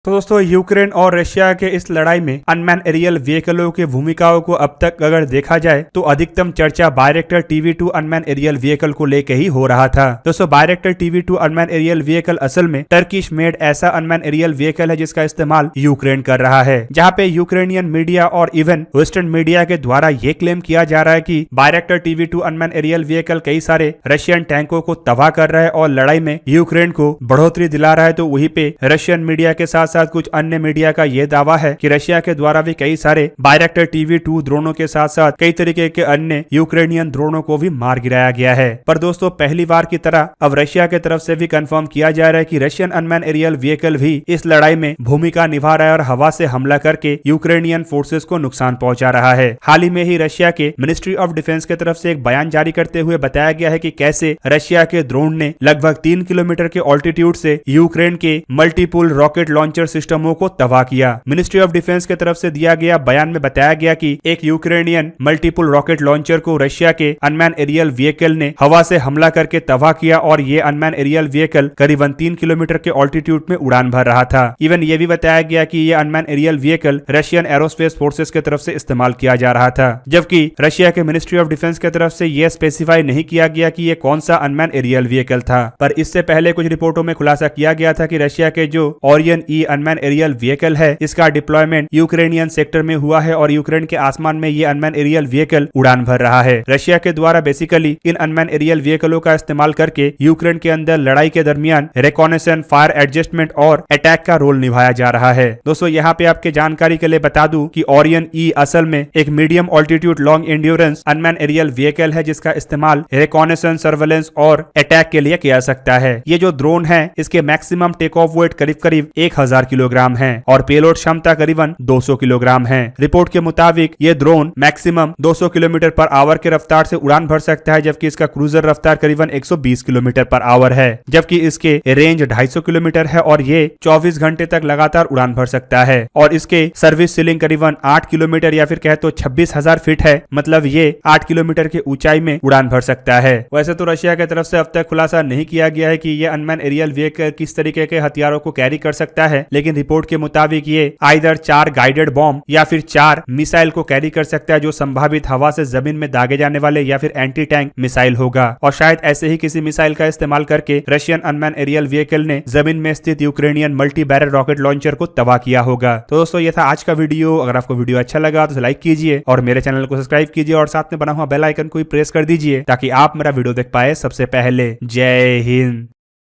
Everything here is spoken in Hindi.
तो दोस्तों यूक्रेन और रशिया के इस लड़ाई में अनमैन एरियल व्हीकलों की भूमिकाओं को अब तक अगर देखा जाए तो अधिकतम चर्चा बायरेक्टर TB2 अनमैन एरियल व्हीकल को लेकर ही हो रहा था। दोस्तों बायरेक्टर TB2 अनमैन एरियल व्हीकल असल में टर्किश मेड ऐसा अनमैन एरियल व्हीकल है जिसका इस्तेमाल यूक्रेन कर रहा है, जहाँ पे यूक्रेनियन मीडिया और इवन वेस्टर्न मीडिया के द्वारा ये क्लेम किया जा रहा है कि बायरेक्टर TB2 अनमैन एरियल व्हीकल कई सारे रशियन टैंकों को तबाह कर रहा है और लड़ाई में यूक्रेन को बढ़ोतरी दिला रहा है। तो वहीं पे रशियन मीडिया के साथ साथ कुछ अन्य मीडिया का यह दावा है कि रशिया के द्वारा भी कई सारे बायरेक्टर TB2 ड्रोनों के साथ साथ कई तरीके के अन्य यूक्रेनियन ड्रोनों को भी मार गिराया गया है। पर दोस्तों पहली बार की तरह अब रशिया की तरफ से भी कंफर्म किया जा रहा है कि रशियन अनमैन एरियल व्हीकल भी इस लड़ाई में भूमिका निभा रहा है और हवा से हमला करके यूक्रेनियन फोर्सेस को नुकसान पहुंचा रहा है। हाल ही में ही रशिया के मिनिस्ट्री ऑफ डिफेंस की तरफ से एक बयान जारी करते हुए बताया गया है कि कैसे रशिया के ड्रोन ने लगभग 3 किलोमीटर के ऑल्टीट्यूड से यूक्रेन के मल्टीपुल रॉकेट लॉन्चर सिस्टमों को तबाह किया। मिनिस्ट्री ऑफ डिफेंस की तरफ से दिया गया बयान में बताया गया कि एक यूक्रेनियन मल्टीपुल रॉकेट लॉन्चर को रशिया के अनमैन एरियल व्हीकल ने हवा से हमला करके तबाह किया और ये अनमैन एरियल व्हीकल करीबन 3 किलोमीटर के ऑल्टीट्यूड में उड़ान भर रहा था। इवन ये भी बताया गया कि ये unmanned aerial vehicle Russian aerospace forces की तरफ से इस्तेमाल किया जा रहा था, जबकि रशिया के मिनिस्ट्री ऑफ डिफेंस की तरफ से यह स्पेसिफाई नहीं किया गया कि ये कौन सा अनमैन एरियल व्हीकल था। पर इससे पहले कुछ रिपोर्टों में खुलासा किया गया था कि रशिया के जो ओरियन ई अनमैन एरियल व्हीकल है इसका डिप्लॉयमेंट यूक्रेनियन सेक्टर में हुआ है और यूक्रेन के आसमान में ये अनमैन एरियल व्हीकल उड़ान भर रहा है। रशिया के द्वारा बेसिकली इन अनमैन एरियल व्हीकलों का इस्तेमाल करके यूक्रेन के अंदर लड़ाई के दरमियान रिकॉनेसेंस, फायर एडजस्टमेंट और अटैक का रोल निभाया जा रहा है। दोस्तों यहाँ पे आपके जानकारी के लिए बता दूं कि ओरियन ई असल में एक medium altitude long endurance unmanned aerial vehicle है जिसका इस्तेमाल रिकॉनेसेंस, सर्वेलेंस और अटैक के लिए किया सकता है। ये जो ड्रोन है इसके मैक्सिमम टेक ऑफ वेट करीब 1000 किलोग्राम है और पेलोड क्षमता करीबन 200 किलोग्राम है। रिपोर्ट के मुताबिक ये drone maximum 200 kilometre per hour के रफ्तार से उड़ान भर सकता है, जबकि इसका क्रूजर रफ्तार करीबन 120 किलोमीटर पर आवर है, जबकि इसके रेंज 250 किलोमीटर है और ये 24 घंटे तक लगातार उड़ान भर सकता है। और इसके सर्विस सीलिंग करीबन 8 किलोमीटर या फिर कहे तो 26,000 फीट है, मतलब ये 8 किलोमीटर की ऊंचाई में उड़ान भर सकता है। वैसे तो रशिया की तरफ से अब तक खुलासा नहीं किया गया है कि ये अनमैन एरियल व्हीकल किस तरीके के हथियारों को कैरी कर सकता है, लेकिन रिपोर्ट के मुताबिक ये आइदर 4 गाइडेड बॉम्ब या फिर 4 मिसाइल को कैरी कर सकता है जो संभावित हवा से जमीन में दागे जाने वाले या फिर एंटी टैंक मिसाइल होगा। और शायद ऐसे ही किसी मिसाइल का इस्तेमाल करके रशियन अनमैन एरियल व्हीकल ने जमीन में स्थित Ukrainian multi barrel rocket launcher को तबाह किया होगा। तो दोस्तों ये था आज का वीडियो। अगर आपको वीडियो अच्छा लगा तो लाइक कीजिए और मेरे चैनल को सब्सक्राइब कीजिए और साथ में बना हुआ बेल आइकन को प्रेस कर दीजिए ताकि आप मेरा वीडियो देख पाए सबसे पहले। जय हिंद।